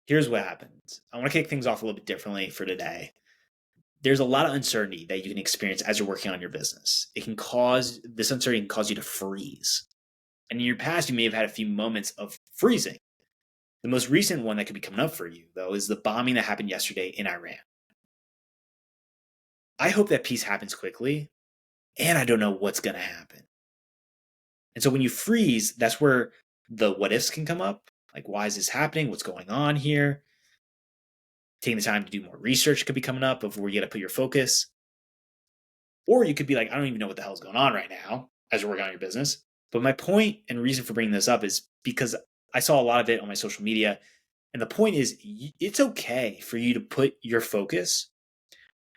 here's what happens. I want to kick things off a little bit differently for today. There's a lot of uncertainty that you can experience as you're working on your business. This uncertainty can cause you to freeze. And in your past, you may have had a few moments of freezing. The most recent one that could be coming up for you, though, is the bombing that happened yesterday in Iran. I hope that peace happens quickly, and I don't know what's going to happen. And so when you freeze, that's where the what ifs can come up. Like, why is this happening? What's going on here? Taking the time to do more research could be coming up of where you got to put your focus. Or you could be like, I don't even know what the hell is going on right now as you're working on your business. But my point and reason for bringing this up is because I saw a lot of it on my social media. And the point is, it's okay for you to put your focus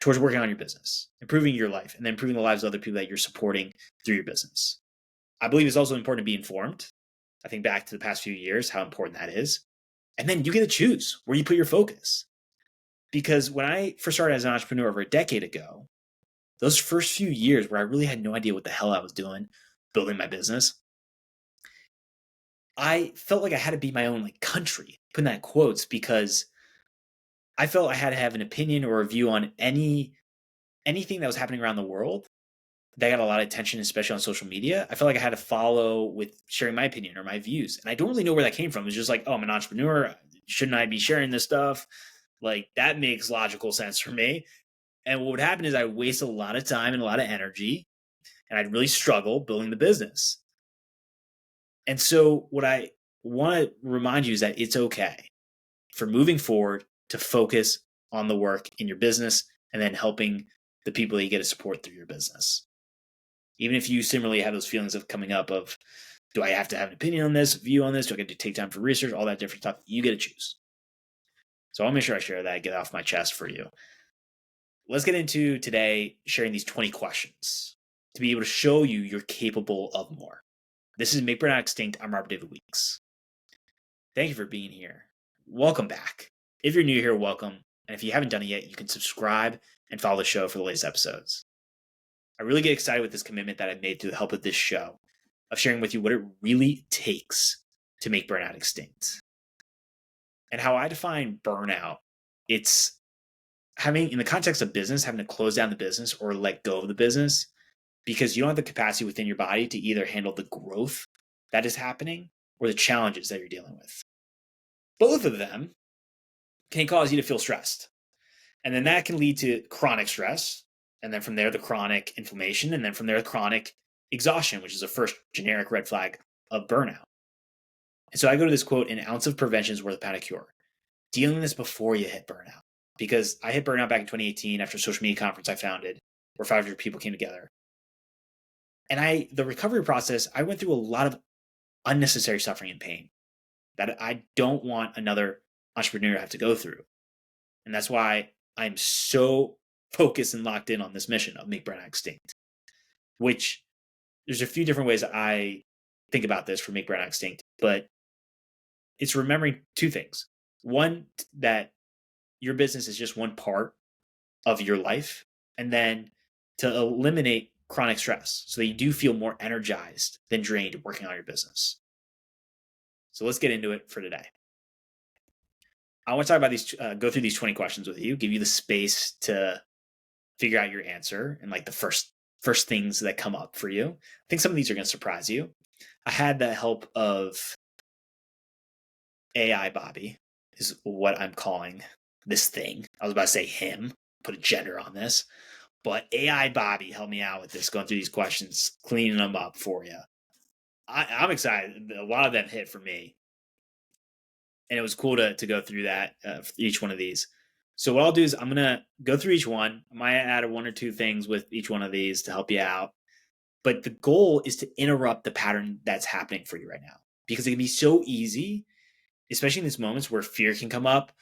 towards working on your business, improving your life, and then improving the lives of other people that you're supporting through your business. I believe it's also important to be informed. I think back to the past few years, how important that is. And then you get to choose where you put your focus. Because when I first started as an entrepreneur over a decade ago, those first few years where I really had no idea what the hell I was doing, building my business, I felt like I had to be my own country, putting that in quotes, because I felt I had to have an opinion or a view on anything that was happening around the world that got a lot of attention, especially on social media. I felt like I had to follow with sharing my opinion or my views. And I don't really know where that came from. It's just like, oh, I'm an entrepreneur. Shouldn't I be sharing this stuff? That makes logical sense for me. And what would happen is I would waste a lot of time and a lot of energy, and I'd really struggle building the business. And so what I want to remind you is that it's okay for moving forward to focus on the work in your business and then helping the people that you get to support through your business. Even if you similarly have those feelings of coming up of, do I have to have an opinion on this, view on this? Do I get to take time for research? All that different stuff. You get to choose. So I'll make sure I share that, get it off my chest for you. Let's get into today sharing these 20 questions to be able to show you you're capable of more. This is Make Burnout Extinct. I'm Robert David Weeks. Thank you for being here. Welcome back. If you're new here, welcome. And if you haven't done it yet, you can subscribe and follow the show for the latest episodes. I really get excited with this commitment that I've made through the help of this show of sharing with you what it really takes to make burnout extinct. And how I define burnout, it's having, in the context of business, having to close down the business or let go of the business because you don't have the capacity within your body to either handle the growth that is happening or the challenges that you're dealing with. Both of them can cause you to feel stressed. And then that can lead to chronic stress. And then from there, the chronic inflammation. And then from there, the chronic exhaustion, which is the first generic red flag of burnout. And so I go to this quote, an ounce of prevention is worth a pound of cure. Dealing with this before you hit burnout. Because I hit burnout back in 2018 after a social media conference I founded where 500 people came together. And the recovery process, I went through a lot of unnecessary suffering and pain that I don't want another entrepreneur to have to go through. And that's why I'm so focused and locked in on this mission of Make Burnout Extinct, which there's a few different ways I think about this for Make Burnout Extinct, but it's remembering two things. One, that your business is just one part of your life, and then to eliminate chronic stress so that you do feel more energized than drained working on your business. So let's get into it for today. I want to talk about these, go through these 20 questions with you, give you the space to figure out your answer and the first things that come up for you. I think some of these are going to surprise you. I had the help of AI Bobby is what I'm calling this thing. I was about to say him, put a gender on this, but AI Bobby helped me out with this, going through these questions, cleaning them up for you. I'm excited. A lot of them hit for me. And it was cool to go through that for each one of these. So what I'll do is I'm going to go through each one. I might add one or two things with each one of these to help you out. But the goal is to interrupt the pattern that's happening for you right now. Because it can be so easy, especially in these moments where fear can come up,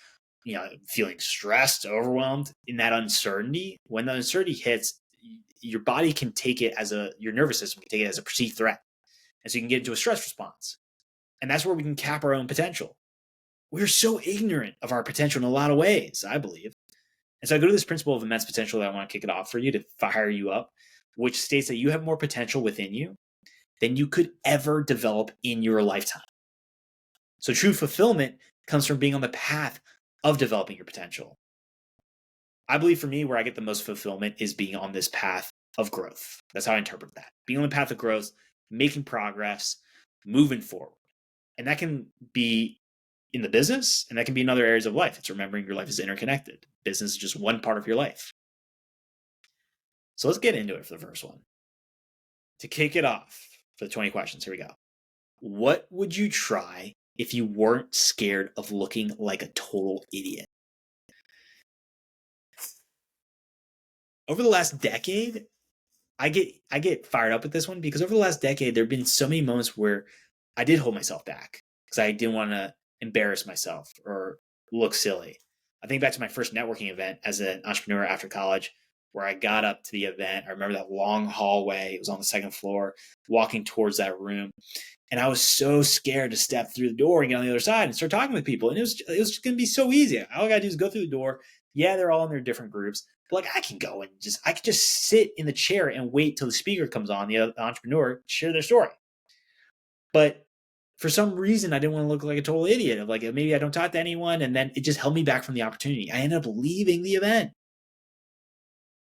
feeling stressed, overwhelmed, in that uncertainty. When the uncertainty hits, your body can take it your nervous system can take it as a perceived threat. And so you can get into a stress response. And that's where we can cap our own potential. We're so ignorant of our potential in a lot of ways, I believe. And so I go to this principle of immense potential that I want to kick it off for you to fire you up, which states that you have more potential within you than you could ever develop in your lifetime. So true fulfillment comes from being on the path of developing your potential. I believe for me, where I get the most fulfillment is being on this path of growth. That's how I interpret that. Being on the path of growth, making progress, moving forward. And that can be in the business, and that can be in other areas of life. It's remembering your life is interconnected. Business is just one part of your life. So let's get into it for the first one. To kick it off for the 20 questions, here we go. What would you try if you weren't scared of looking like a total idiot? Over the last decade, I get fired up with this one because over the last decade, there have been so many moments where I did hold myself back because I didn't want to embarrass myself or look silly. I think back to my first networking event as an entrepreneur after college, where I got up to the event. I remember that long hallway. It was on the second floor, walking towards that room. And I was so scared to step through the door and get on the other side and start talking with people. And it was just going to be so easy. All I got to do is go through the door. Yeah, they're all in their different groups. But like I can go and I could just sit in the chair and wait till the speaker comes on, the entrepreneur, share their story. But for some reason, I didn't want to look like a total idiot of like, maybe I don't talk to anyone. And then it just held me back from the opportunity. I ended up leaving the event.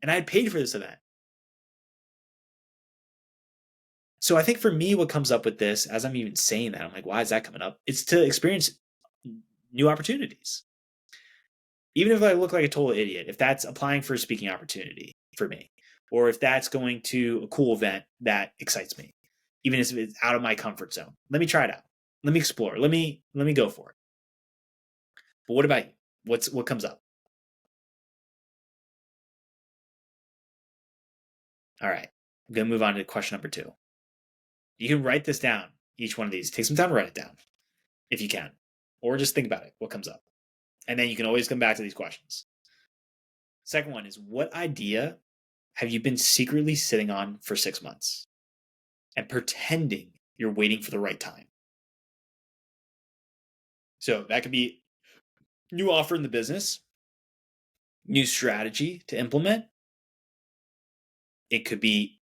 And I had paid for this event. So I think for me, what comes up with this, as I'm even saying that, I'm like, why is that coming up? It's to experience new opportunities. Even if I look like a total idiot, if that's applying for a speaking opportunity for me, or if that's going to a cool event that excites me, even if it's out of my comfort zone, let me try it out. Let me explore. Let me go for it. But what about you? What comes up? All right. I'm going to move on to question number 2. You can write this down, each one of these. Take some time to write it down if you can, or just think about it, what comes up. And then you can always come back to these questions. Second one is, what idea have you been secretly sitting on for 6 months and pretending you're waiting for the right time? So that could be new offer in the business, new strategy to implement. It could be,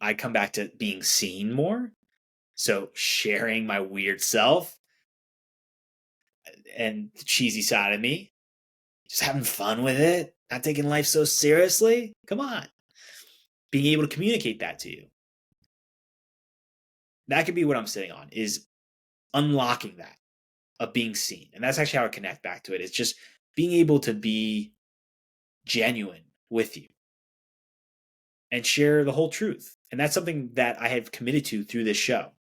I come back to being seen more. So sharing my weird self and the cheesy side of me, just having fun with it, not taking life so seriously. Come on. Being able to communicate that to you. That could be what I'm sitting on, is unlocking that of being seen. And that's actually how I connect back to it. It's just being able to be genuine with you and share the whole truth. And that's something that I have committed to through this show.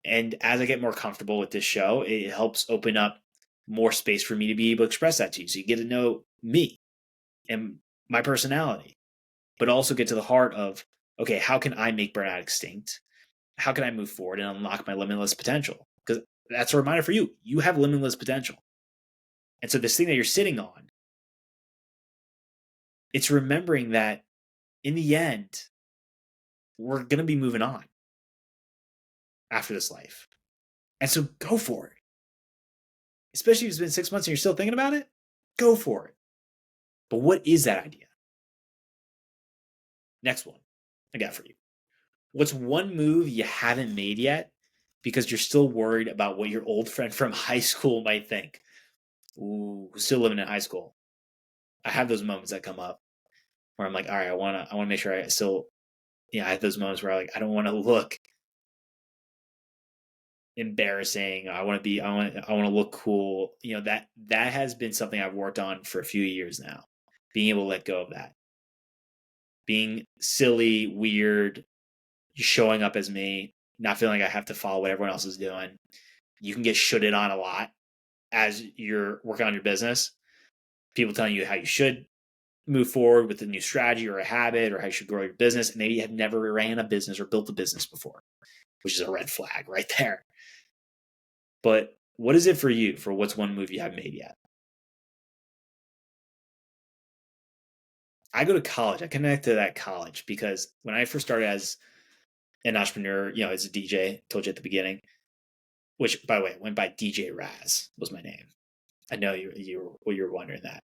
And as I get more comfortable with this show, it helps open up more space for me to be able to express that to you. So you get to know me and my personality, but also get to the heart of, okay, how can I make burnout extinct? How can I move forward and unlock my limitless potential? Because that's a reminder for you. You have limitless potential. And so this thing that you're sitting on, it's remembering that in the end, we're going to be moving on after this life. And so go for it. Especially if it's been 6 months and you're still thinking about it, go for it. But what is that idea? Next one I got for you. What's one move you haven't made yet because you're still worried about what your old friend from high school might think? Ooh, still living in high school. I have those moments that come up where I'm like, all right, I want to make sure I still, I have those moments where I don't want to look embarrassing. I want to look cool. That has been something I've worked on for a few years now. Being able to let go of that. Being silly, weird, showing up as me, not feeling like I have to follow what everyone else is doing. You can get shitted on a lot as you're working on your business. People telling you how you should move forward with a new strategy or a habit, or how you should grow your business. And maybe you have never ran a business or built a business before, which is a red flag right there. But what is it for you, for what's one move you haven't made yet? I go to college. I connect to that college because when I first started as an entrepreneur, as a DJ, told you at the beginning, which, by the way, went by DJ Raz was my name. I know you were wondering that.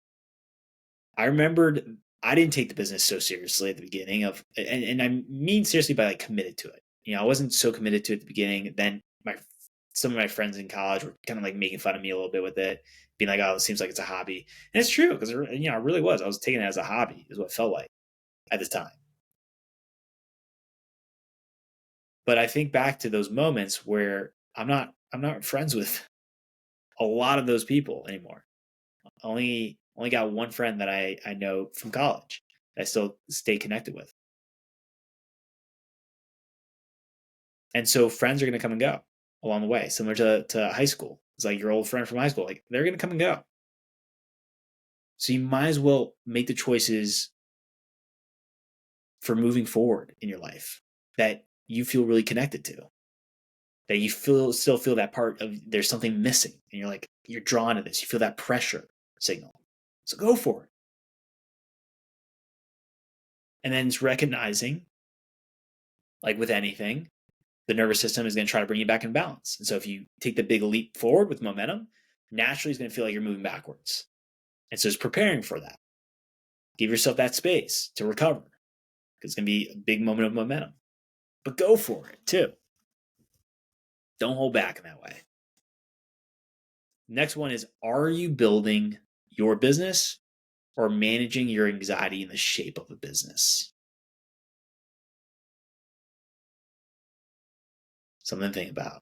I remembered I didn't take the business so seriously at the beginning and I mean seriously by committed to it. I wasn't so committed to it at the beginning. Then my some of my friends in college were kind of like making fun of me a little bit with it, being like, "Oh, it seems like it's a hobby," and it's true because I really was. I was taking it as a hobby, is what it felt like at the time. But I think back to those moments where I'm not friends with a lot of those people anymore. Only got one friend that I know from college that I still stay connected with. And so friends are going to come and go along the way, similar to high school. It's like your old friend from high school, like they're going to come and go. So you might as well make the choices for moving forward in your life that you feel really connected to, that you still feel that part of there's something missing, and you're drawn to this. You feel that pressure signal. So go for it. And then it's recognizing, like with anything, the nervous system is going to try to bring you back in balance. And so if you take the big leap forward with momentum, naturally it's going to feel like you're moving backwards. And so it's preparing for that. Give yourself that space to recover because it's going to be a big moment of momentum. But go for it too. Don't hold back in that way. Next one is, are you building your business or managing your anxiety in the shape of a business? Something to think about.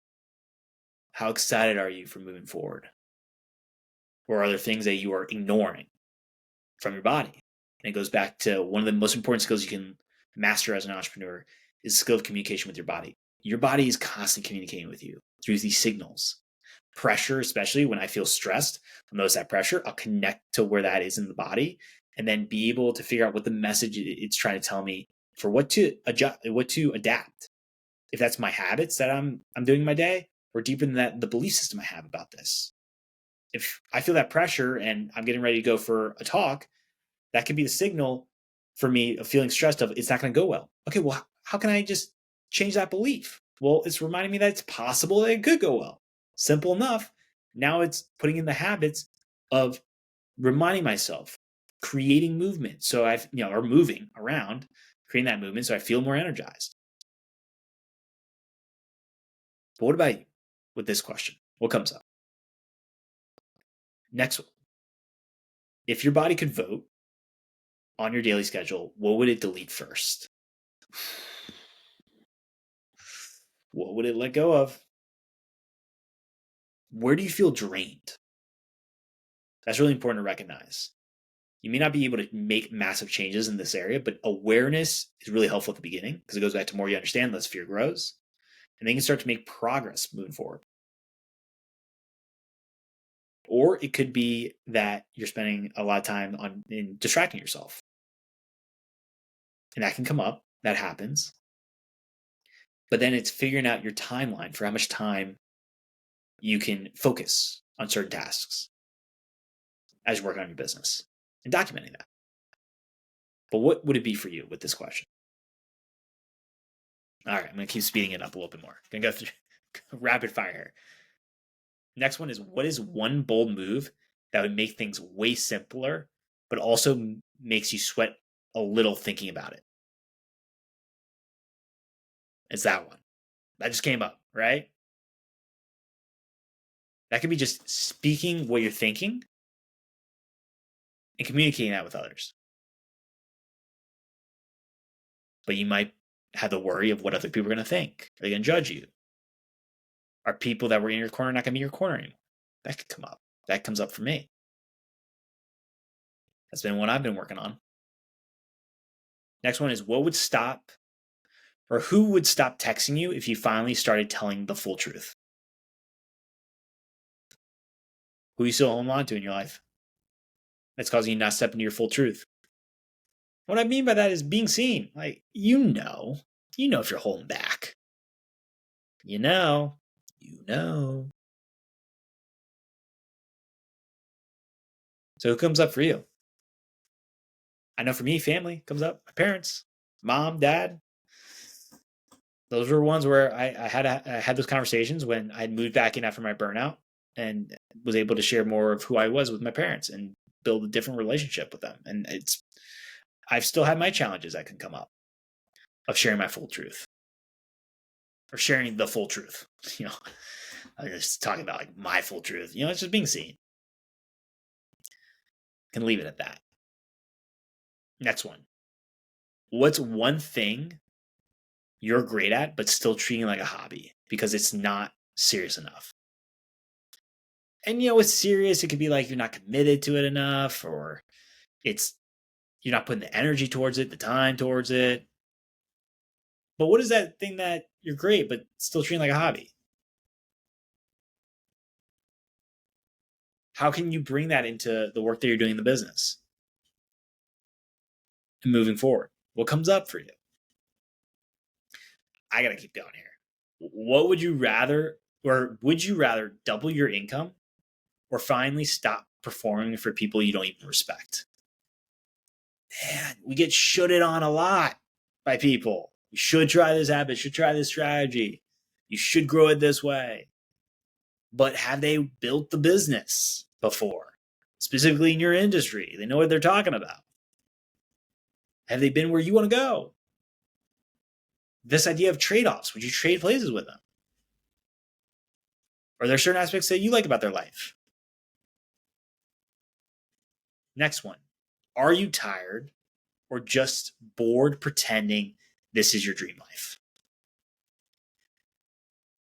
How excited are you for moving forward? Or are there things that you are ignoring from your body? And it goes back to one of the most important skills you can master as an entrepreneur is the skill of communication with your body. Your body is constantly communicating with you through these signals. Pressure, especially when I feel stressed, I'll notice that pressure. I'll connect to where that is in the body and then be able to figure out what the message it's trying to tell me for what to adjust, what to adapt. If that's my habits that I'm doing in my day, or deeper than that, the belief system I have about this. If I feel that pressure and I'm getting ready to go for a talk, that could be the signal for me of feeling stressed of it's not going to go well. Okay, well, how can I just change that belief? Well, it's reminding me that it's possible that it could go well. Simple enough. Now it's putting in the habits of reminding myself, creating movement. So or moving around, creating that movement so I feel more energized. But what about you with this question? What comes up? Next one. If your body could vote on your daily schedule, what would it delete first? What would it let go of? Where do you feel drained? That's really important to recognize. You may not be able to make massive changes in this area, but awareness is really helpful at the beginning because it goes back to more you understand, less fear grows. And then you can start to make progress moving forward. Or it could be that you're spending a lot of time in distracting yourself. And that can come up. That happens. But then it's figuring out your timeline for how much time you can focus on certain tasks as you're working on your business and documenting that. But what would it be for you with this question? All right, I'm going to keep speeding it up a little bit more. I'm going to go through rapid fire here. Next one is, what is one bold move that would make things way simpler, but also makes you sweat a little thinking about it? It's that one. That just came up, right? That could be just speaking what you're thinking and communicating that with others. But you might have the worry of what other people are going to think. Are they going to judge you? Are people that were in your corner not going to be in your corner anymore? That could come up. That comes up for me. That's been one I've been working on. Next one is, what would stop, or who would stop texting you if you finally started telling the full truth? Who you still holding on to in your life that's causing you not to step into your full truth? What I mean by that is being seen. Like, if you're holding back. You know. So who comes up for you? I know for me, family comes up. My parents, mom, dad. Those were ones where I had those conversations when I had moved back in after my burnout and was able to share more of who I was with my parents and build a different relationship with them. And I've still had my challenges that can come up of sharing my full truth or sharing the full truth. I'm just talking about like my full truth. It's just being seen. Can leave it at that. Next one. What's one thing you're great at, but still treating like a hobby because it's not serious enough? And it's serious. It could be like you're not committed to it enough, or you're not putting the energy towards it, the time towards it. But what is that thing that you're great, but still treating like a hobby? How can you bring that into the work that you're doing in the business and moving forward? What comes up for you? I got to keep going here. What would you rather, or would you rather double your income or finally stop performing for people you don't even respect? Man, we get shitted on a lot by people. You should try this habit, you should try this strategy. You should grow it this way. But have they built the business before? Specifically in your industry, they know what they're talking about. Have they been where you want to go? This idea of trade-offs, would you trade places with them? Are there certain aspects that you like about their life? Next one. Are you tired or just bored pretending this is your dream life?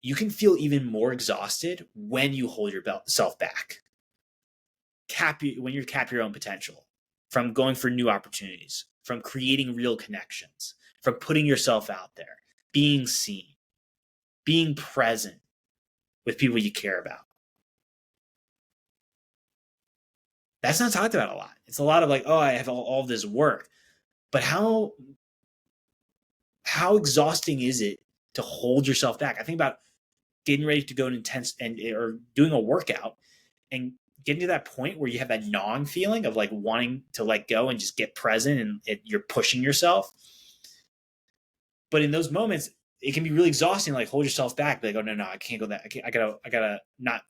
You can feel even more exhausted when you hold yourself back. When you cap your own potential from going for new opportunities, from creating real connections, from putting yourself out there, being seen, being present with people you care about. That's not talked about a lot. It's a lot of like, oh, I have all this work. But how exhausting is it to hold yourself back? I think about getting ready to go or doing a workout and getting to that point where you have that gnawing feeling of like wanting to let go and just get present, and you're pushing yourself. But in those moments, it can be really exhausting. Like hold yourself back. Be like, oh no, I can't go that. I gotta not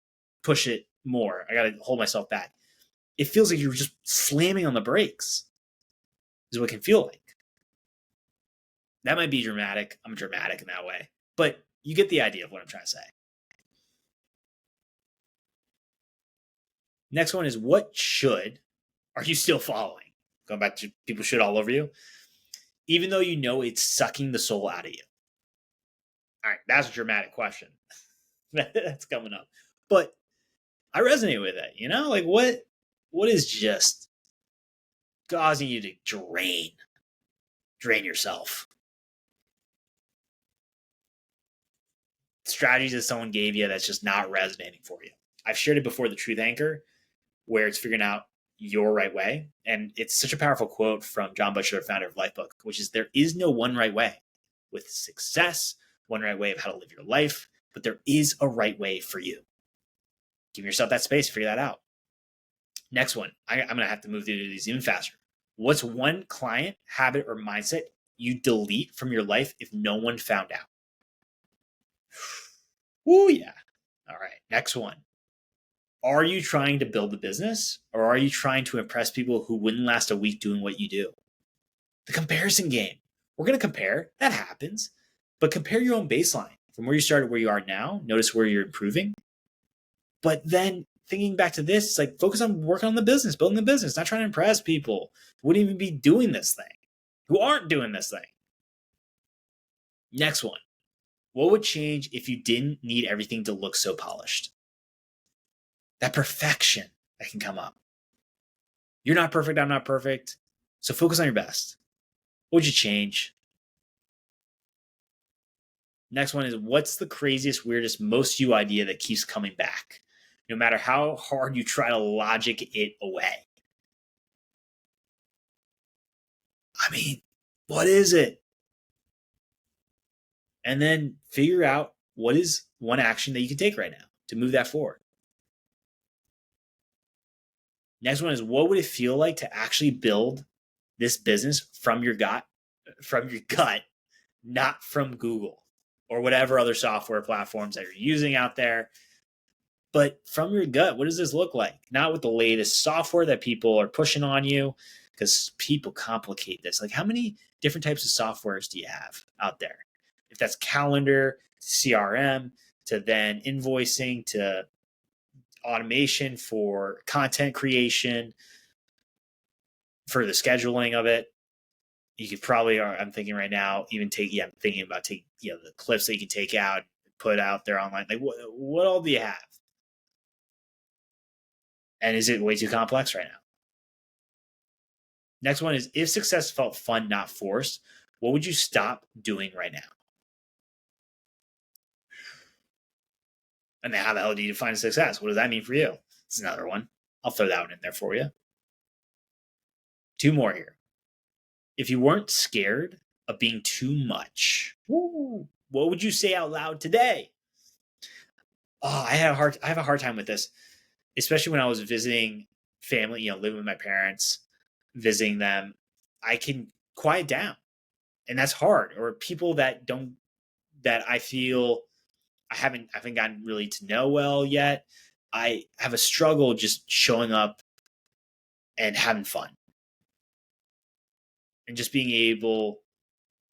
push it more. I gotta hold myself back. It feels like you're just slamming on the brakes. Is what it can feel like. That might be dramatic. I'm dramatic in that way, but you get the idea of what I'm trying to say. Next one is, what should are you still following? Going back to people should all over you, even though you know it's sucking the soul out of you. All right, that's a dramatic question. That's coming up. But I resonate with it. Like what is just causing you to drain yourself? Strategies that someone gave you that's just not resonating for you. I've shared it before, the truth anchor, where it's figuring out your right way. And it's such a powerful quote from John Butcher, founder of Lifebook, which is, there is no one right way with success, one right way of how to live your life, but there is a right way for you. Give yourself that space, figure that out. Next one, I'm going to have to move through these even faster. What's one client, habit, or mindset you delete from your life if no one found out? Ooh, yeah. All right, next one. Are you trying to build a business, or are you trying to impress people who wouldn't last a week doing what you do? The comparison game. We're going to compare. That happens. But compare your own baseline from where you started, where you are now. Notice where you're improving. But then thinking back to this, it's like focus on working on the business, building the business, not trying to impress people who wouldn't even be doing this thing, who aren't doing this thing. Next one. What would change if you didn't need everything to look so polished? That perfection that can come up. You're not perfect, I'm not perfect. So focus on your best. What would you change? Next one is, what's the craziest, weirdest, most you idea that keeps coming back, no matter how hard you try to logic it away? I mean, what is it? And then figure out what is one action that you can take right now to move that forward. Next one is, what would it feel like to actually build this business from your gut, not from Google or whatever other software platforms that you're using out there, but from your gut? What does this look like? Not with the latest software that people are pushing on you, because people complicate this. Like, how many different types of softwares do you have out there? If that's calendar, CRM, to then invoicing to automation for content creation, for the scheduling of it. You could probably, I'm thinking right now, even I'm thinking about taking, the clips that you can take out, put out there online. Like, what all do you have? And is it way too complex right now? Next one is, if success felt fun, not forced, what would you stop doing right now? And then how the hell do you define success? What does that mean for you? It's another one. I'll throw that one in there for you. 2 more here. If you weren't scared of being too much, what would you say out loud today? Oh, I have a hard time with this, especially when I was visiting family, living with my parents, visiting them. I can quiet down, and that's hard. Or people that I feel I haven't gotten really to know well yet. I have a struggle just showing up and having fun and just being able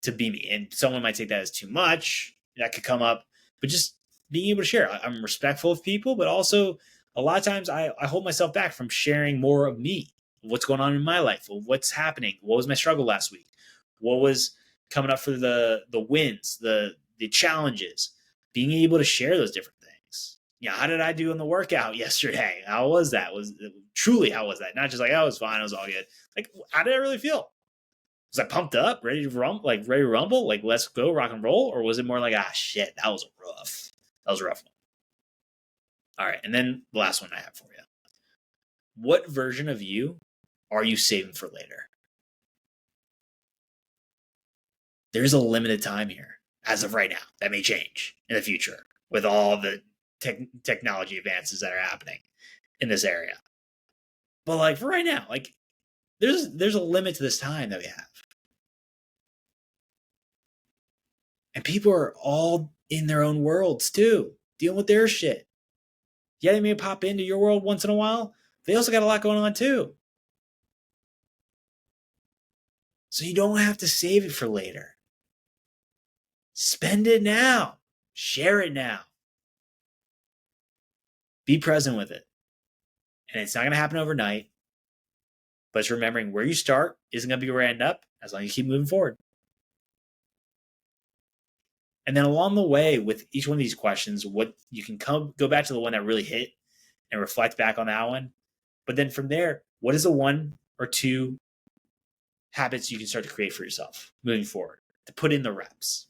to be me. And someone might take that as too much. That could come up, but just being able to share. I'm respectful of people, but also a lot of times I hold myself back from sharing more of me, what's going on in my life, what's happening, what was my struggle last week, what was coming up for the wins, the challenges, being able to share those different things. How did I do in the workout yesterday? How was that? How was that? Not just like, oh, it was fine, it was all good. Like, how did I really feel? Was I pumped up, ready to rumble, like let's go rock and roll? Or was it more like, shit, that was a rough one. All right. And then the last one I have for you. What version of you are you saving for later? There's a limited time here as of right now. That may change in the future with all the technology advances that are happening in this area. But like for right now, like there's a limit to this time that we have. And people are all in their own worlds too, dealing with their shit. Yeah, they may pop into your world once in a while. They also got a lot going on too. So you don't have to save it for later. Spend it now. Share it now. Be present with it. And it's not going to happen overnight. But it's remembering where you start isn't going to be where you end up as long as you keep moving forward. And then along the way with each one of these questions, what you can go back to the one that really hit and reflect back on that one. But then from there, what is the 1 or 2 habits you can start to create for yourself moving forward to put in the reps?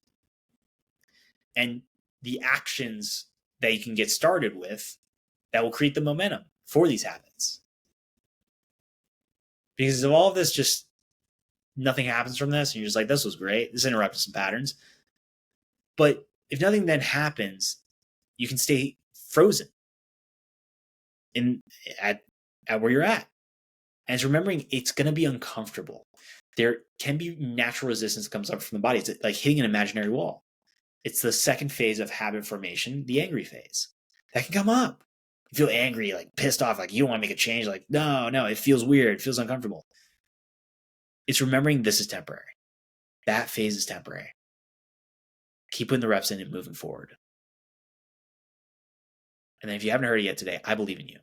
And the actions that you can get started with that will create the momentum for these habits. Because of all of this, just nothing happens from this. And you're just like, this was great. This interrupted some patterns. But if nothing then happens, you can stay frozen at where you're at. And it's remembering it's going to be uncomfortable. There can be natural resistance that comes up from the body. It's like hitting an imaginary wall. It's the second phase of habit formation, the angry phase. That can come up. You feel angry, like pissed off, like you don't want to make a change. Like, no, it feels weird. It feels uncomfortable. It's remembering this is temporary. That phase is temporary. Keep putting the reps in and moving forward. And then if you haven't heard it yet today, I believe in you.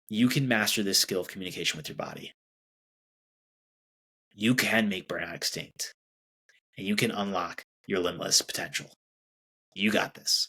You can master this skill of communication with your body. You can make burnout extinct. And you can unlock your limitless potential. You got this.